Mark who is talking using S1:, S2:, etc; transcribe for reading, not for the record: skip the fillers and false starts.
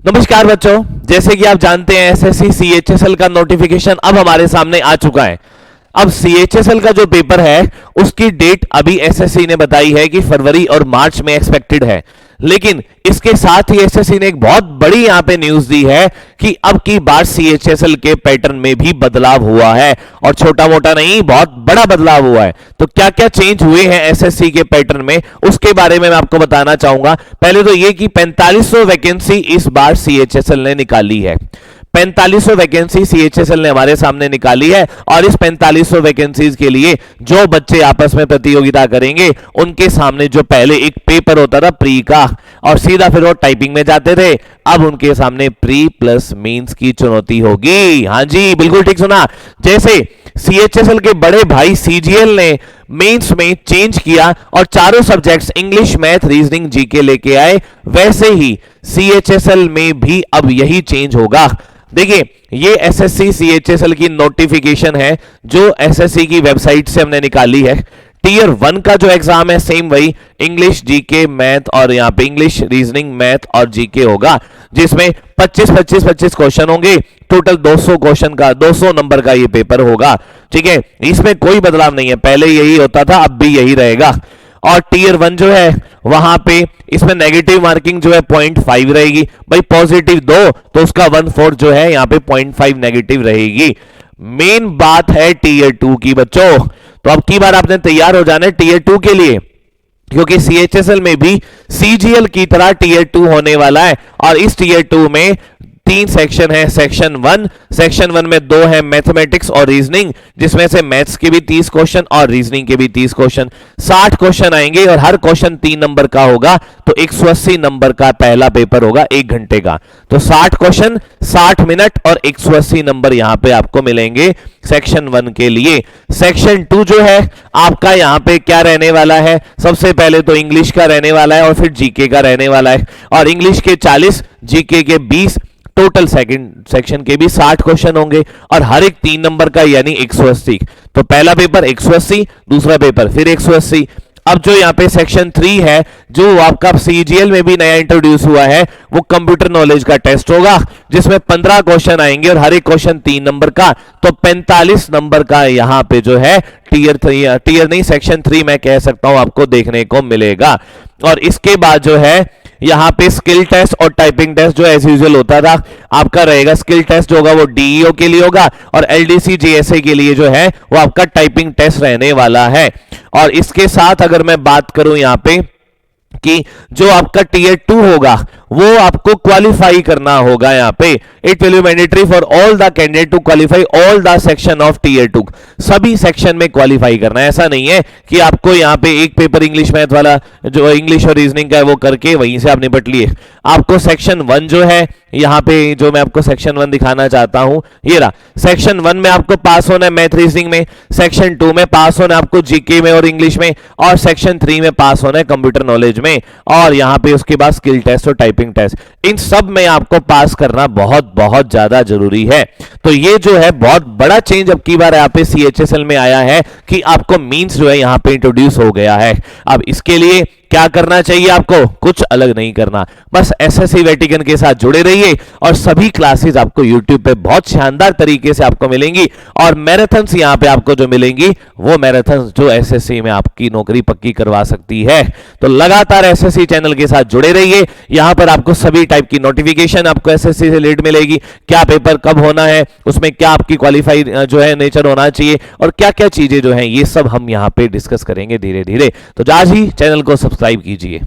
S1: नमस्कार बच्चों, जैसे कि आप जानते हैं एसएससी सीएचएसएल का नोटिफिकेशन अब हमारे सामने आ चुका है। अब सीएचएसएल का जो पेपर है उसकी डेट अभी एसएससी ने बताई है कि फरवरी और मार्च में एक्सपेक्टेड है, लेकिन इसके साथ ही एसएससी ने एक बहुत बड़ी यहां पे न्यूज दी है कि अब की बार सीएचएसएल के पैटर्न में भी बदलाव हुआ है, और छोटा मोटा नहीं, बहुत बड़ा बदलाव हुआ है। तो क्या क्या चेंज हुए हैं एसएससी के पैटर्न में, उसके बारे में मैं आपको बताना चाहूंगा। पहले तो ये कि 4500 वैकेंसी इस बार सीएचएसएल ने निकाली है। 4500 वैकेंसी सीएचएसएल ने हमारे सामने निकाली है, और इस 4500 वैकेंसीज के लिए जो बच्चे आपस में प्रतियोगिता करेंगे उनके सामने जो पहले एक पेपर होता था प्री का, और सीधा फिर वो टाइपिंग में जाते थे, अब उनके सामने प्री प्लस मेंस की चुनौती होगी। हाँ जी, बिल्कुल ठीक सुना। जैसे सीएचएसएल के बड़े भाई सीजीएल ने मेंस में चेंज किया और चारों subjects English, math, reasoning, GK लेके आए, वैसे ही सीएचएसएल में भी अब यही चेंज होगा। देखिए, ये एसएससी सीएचएसएल की नोटिफिकेशन है जो एसएससी की वेबसाइट से हमने निकाली है। टीयर 1 का जो एग्जाम है सेम वही इंग्लिश, जीके, मैथ, और यहाँ पे इंग्लिश, रीजनिंग, मैथ और जीके होगा, जिसमें 25-25-25 क्वेश्चन होंगे। टोटल 200 क्वेश्चन का 200 नंबर का ये पेपर होगा। ठीक है, इसमें कोई बदलाव नहीं है, पहले यही होता था, अब भी यही रहेगा। और टीयर 1 जो है वहां पे इसमें नेगेटिव मार्किंग जो है 0.5 रहेगी। भाई पॉजिटिव 2 तो उसका 1/4 जो है यहाँ पे 0.5 नेगेटिव रहेगी। मेन बात है टीयर 2 की बच्चों, तो अब की बार आपने तैयार हो जाना है टीयर 2 के लिए, क्योंकि सीएचएसएल में भी सीजीएल की तरह टीयर 2 होने वाला है। और इस टीयर 2 में 3 सेक्शन है। सेक्शन 1 में 2 है मैथमेटिक्स और रीजनिंग, जिसमें से मैथ्स के भी 30 क्वेश्चन और रीजनिंग के भी 30 क्वेश्चन, 60 क्वेश्चन आएंगे, और हर क्वेश्चन 3 नंबर का होगा, तो 180 नंबर का पहला पेपर होगा 1 घंटे का। तो 60 क्वेश्चन, 60 मिनट और 180 नंबर यहां पे आपको मिलेंगे सेक्शन 1 के लिए। सेक्शन 2 जो है आपका यहां पे क्या रहने वाला है, सबसे पहले तो इंग्लिश का रहने वाला है और फिर जीके का रहने वाला है, और इंग्लिश के 40, जीके के 20, टोटल सेकंड सेक्शन के भी 60 क्वेश्चन होंगे, और हर एक 3 नंबर का यानी 180। तो पहला पेपर 180, दूसरा पेपर फिर 180। अब जो यहाँ पे सेक्शन 3 है, जो आपका सीजीएल में भी नया इंट्रोड्यूस हुआ है, वो कंप्यूटर नॉलेज का टेस्ट होगा, जिसमें 15 क्वेश्चन आएंगे और हर एक क्वेश्चन 3 नंबर का, तो 45 नंबर का यहाँ पे जो है टीयर नहीं, सेक्शन 3 मैं कह सकता हूं आपको देखने को मिलेगा। और इसके बाद जो है यहां पे स्किल टेस्ट और टाइपिंग टेस्ट जो एज यूजुअल होता था आपका रहेगा। स्किल टेस्ट जो होगा वो डीईओ के लिए होगा, और एलडीसी जीएसए के लिए जो है वो आपका टाइपिंग टेस्ट रहने वाला है। और इसके साथ अगर मैं बात करूं यहां पे कि जो आपका टीयर 2 होगा वो आपको क्वालिफाई करना होगा। यहाँ पे it will be mandatory for all the candidate to qualify all the section of tier 2। सभी सेक्शन में क्वालिफाई करना है, ऐसा नहीं है कि आपको यहाँ पे एक पेपर इंग्लिश मैथ वाला जो इंग्लिश और रीजनिंग का है वो करके वहीं से आप निपट लिए। आपको सेक्शन 1 जो है यहाँ पे जो मैं आपको सेक्शन 1 दिखाना चाहता हूं, ये रहा। सेक्शन 1 में आपको पास होना है मैथ रीजनिंग में, सेक्शन 2 में पास होना है आपको जीके में और इंग्लिश में, और सेक्शन 3 में पास होना है कंप्यूटर नॉलेज में, और यहाँ पे उसके बाद स्किल टेस्ट और टाइपिंग टेस्ट, इन सब में आपको पास करना बहुत बहुत ज्यादा जरूरी है। तो ये जो है बहुत बड़ा चेंज अब की बार यहाँ पे सीएचएसएल में आया है कि आपको मींस जो है यहाँ पे इंट्रोड्यूस हो गया है। अब इसके लिए क्या करना चाहिए आपको, कुछ अलग नहीं करना, बस एसएससी वेटिकन के साथ जुड़े रहिए, और सभी क्लासेस आपको यूट्यूब पे बहुत शानदार तरीके से आपको मिलेंगी, और मैराथन्स यहाँ पे आपको जो मिलेंगी वो मैराथन्स जो एसएससी में आपकी नौकरी पक्की करवा सकती है। तो लगातार एसएससी चैनल के साथ जुड़े रहिए, यहाँ पर आपको सभी टाइप की नोटिफिकेशन आपको एसएससी से लेट मिलेगी, क्या पेपर कब होना है, उसमें क्या आपकी क्वालिफाई जो है नेचर होना चाहिए, और क्या क्या चीजें जो है ये सब हम यहाँ पे डिस्कस करेंगे धीरे धीरे। तो आज ही चैनल को सब्सक्राइब कीजिए।